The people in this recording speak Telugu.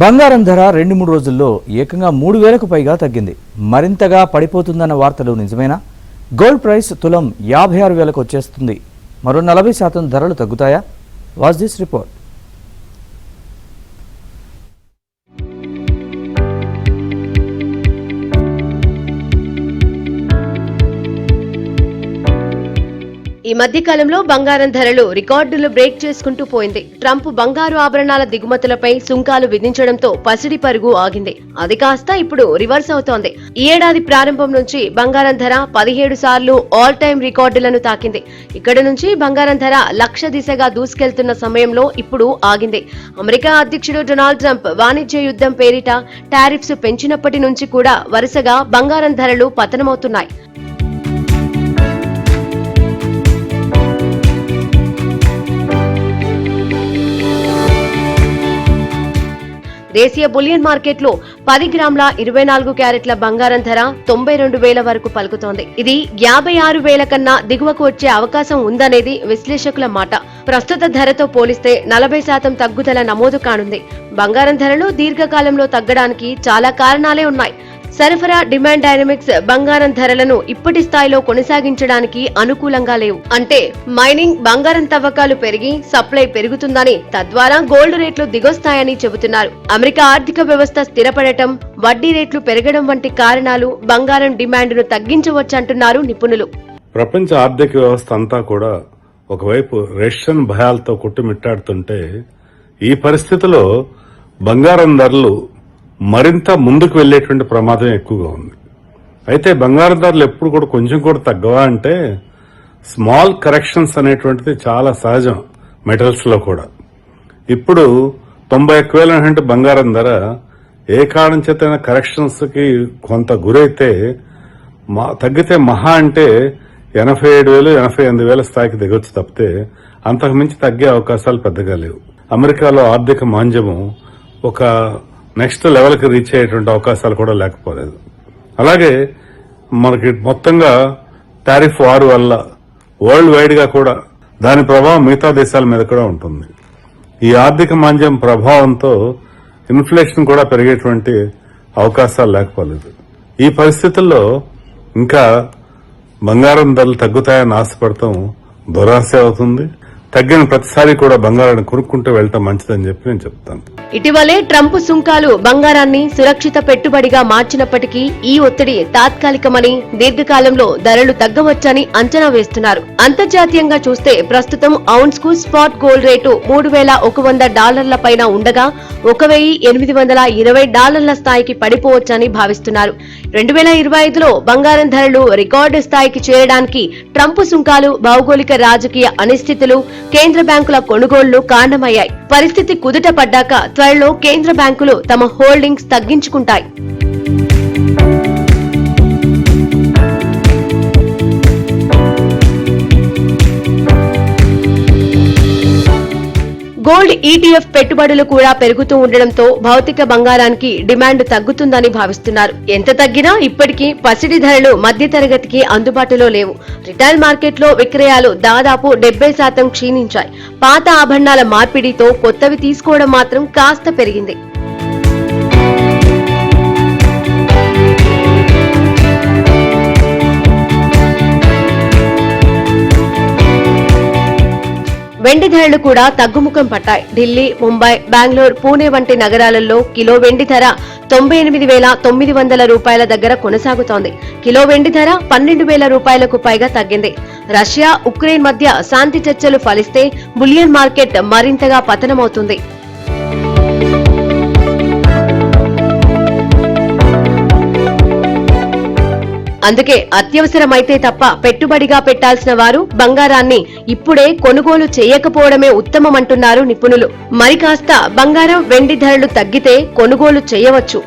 బంగారం ధర 2-3 రోజుల్లో ఏకంగా 3000కు పైగా తగ్గింది. మరింతగా పడిపోతుందన్న వార్తలు నిజమేనా? గోల్డ్ ప్రైస్ తులం 56,000కు వచ్చేస్తుంది. మరో 40% ధరలు తగ్గుతాయా? Watch this report. ఈ మధ్య కాలంలో బంగారం ధరలు రికార్డులు బ్రేక్ చేసుకుంటూ పోయింది. ట్రంప్ బంగారు ఆభరణాల దిగుమతులపై సుంకాలు విధించడంతో పసిడి పరుగు ఆగింది. అది కాస్త ఇప్పుడు రివర్స్ అవుతోంది. ఈ ఏడాది ప్రారంభం నుంచి బంగారం ధర 17 సార్లు ఆల్ టైమ్ రికార్డులను తాకింది. ఇక్కడ నుంచి బంగారం ధర 1,00,000 దిశగా దూసుకెళ్తున్న సమయంలో ఇప్పుడు ఆగింది. అమెరికా అధ్యక్షుడు డొనాల్డ్ ట్రంప్ వాణిజ్య యుద్ధం పేరిట టారిఫ్స్ పెంచినప్పటి నుంచి కూడా వరుసగా బంగారం ధరలు పతనమవుతున్నాయి. దేశీయ బులియన్ మార్కెట్లో 10 గ్రాముల 24 క్యారెట్ల బంగారం ధర 92,000 వరకు పలుకుతోంది. ఇది 56,000 కన్నా దిగువకు వచ్చే అవకాశం ఉందనేది విశ్లేషకుల మాట. ప్రస్తుత ధరతో పోలిస్తే 40% తగ్గుదల నమోదు కానుంది. బంగారం ధరలు దీర్ఘకాలంలో తగ్గడానికి చాలా కారణాలే ఉన్నాయి. సరఫరా డిమాండ్ డైనమిక్స్ బంగారం ధరలను ఇప్పటి స్థాయిలో కొనసాగించడానికి అనుకూలంగా లేవు. అంటే మైనింగ్, బంగారం తవ్వకాలు పెరిగి సప్లై పెరుగుతుందని, తద్వారా గోల్డ్ రేట్లు దిగొస్తాయని చెబుతున్నారు. అమెరికా ఆర్థిక వ్యవస్థ స్థిరపడటం, వడ్డీ రేట్లు పెరగడం వంటి కారణాలు బంగారం డిమాండ్ను తగ్గించవచ్చంటున్నారు నిపుణులు. ప్రపంచ ఆర్థిక వ్యవస్థ అంతా కూడా ఒకవైపు రష్యన్ భయాలతో కొట్టుమిట్టాడుతుంటే, ఈ పరిస్థితిలో బంగారం ధరలు మరింత ముందుకు వెళ్లేటువంటి ప్రమాదం ఎక్కువగా ఉంది. అయితే బంగారం ధరలు ఎప్పుడు కూడా కొంచెం కూడా తగ్గవా అంటే, స్మాల్ కరెక్షన్స్ అనేటువంటిది చాలా సహజం మెటల్స్ లో కూడా. ఇప్పుడు 91,000 అంటే బంగారం ధర ఏ కారణం చేతైనా కరెక్షన్స్ కి కొంత గురైతే తగ్గితే మహా అంటే 87,000, 88,000 స్థాయికి దిగొచ్చు తప్పితే అంతకుమించి తగ్గే అవకాశాలు పెద్దగా లేవు. అమెరికాలో ఆర్థిక మాంద్యము ఒక నెక్స్ట్ లెవెల్కి రీచ్ అయ్యేటువంటి అవకాశాలు కూడా లేకపోలేదు. అలాగే మనకి మొత్తంగా టారిఫ్ వార్ వల్ల వరల్డ్ వైడ్ గా కూడా దాని ప్రభావం మిగతా దేశాల మీద కూడా ఉంటుంది. ఈ ఆర్థిక మాంద్యం ప్రభావంతో ఇన్ఫ్లేషన్ కూడా పెరిగేటువంటి అవకాశాలు లేకపోలేదు. ఈ పరిస్థితుల్లో ఇంకా బంగారం ధరలు తగ్గుతాయని ఆశపడటం దురాశ అవుతుంది. తగ్గిన ప్రతిసారి కూడా బంగారాన్ని కొనుక్కుంటూ వెళ్తాం మంచిదని చెప్పి నేను చెప్తాను. ఇటీవలే ట్రంప్ సుంకాలు బంగారాన్ని సురక్షిత పెట్టుబడిగా మార్చినప్పటికీ ఈ ఒత్తిడి తాత్కాలికమని, దీర్ఘకాలంలో ధరలు తగ్గవచ్చని అంచనా వేస్తున్నారు. అంతర్జాతీయంగా చూస్తే ప్రస్తుతం ఔన్స్ కు స్పాట్ గోల్డ్ రేటు $3,100 పైన ఉండగా $1,820 స్థాయికి పడిపోవచ్చని భావిస్తున్నారు. 2025లో బంగారం ధరలు రికార్డు స్థాయికి చేరడానికి ట్రంప్ సుంకాలు, భౌగోళిక రాజకీయ అనిశ్చితులు, కేంద్ర బ్యాంకుల కొనుగోళ్లు కారణమయ్యాయి. పరిస్థితి కుదుట పడ్డాక త్వరలో కేంద్ర బ్యాంకులు తమ హోల్డింగ్స్ తగ్గించుకుంటాయి. గోల్డ్ ఈటీఎఫ్ పెట్టుబడులు కూడా పెరుగుతూ ఉండడంతో భౌతిక బంగారానికి డిమాండ్ తగ్గుతుందని భావిస్తున్నారు. ఎంత తగ్గినా ఇప్పటికీ పసిడి ధరలు మధ్యతరగతికి అందుబాటులో లేవు. రిటైల్ మార్కెట్లో విక్రయాలు దాదాపు 70% క్షీణించాయి. పాత ఆభరణాల మార్పిడితో కొత్తవి తీసుకోవడం మాత్రం కాస్త పెరిగింది. వెండి ధరలు కూడా తగ్గుముఖం పట్టాయి. ఢిల్లీ, ముంబై, బెంగళూరు, పూణే వంటి నగరాలలో కిలో వెండి ధర 98,900 రూపాయల దగ్గర కొనసాగుతోంది. కిలో వెండి ధర 12,000 రూపాయలకు పైగా తగ్గింది. రష్యా, ఉక్రెయిన్ మధ్య శాంతి చర్చలు ఫలిస్తే బులియన్ మార్కెట్ మరింతగా పతనమవుతుంది. అందుకే అత్యవసరమైతే తప్ప పెట్టుబడిగా పెట్టాల్సిన వారు బంగారాన్ని ఇప్పుడే కొనుగోలు చేయకపోవడమే ఉత్తమమంటున్నారు నిపుణులు. మరి కాస్త బంగారం, వెండి ధరలు తగ్గితే కొనుగోలు చేయవచ్చు.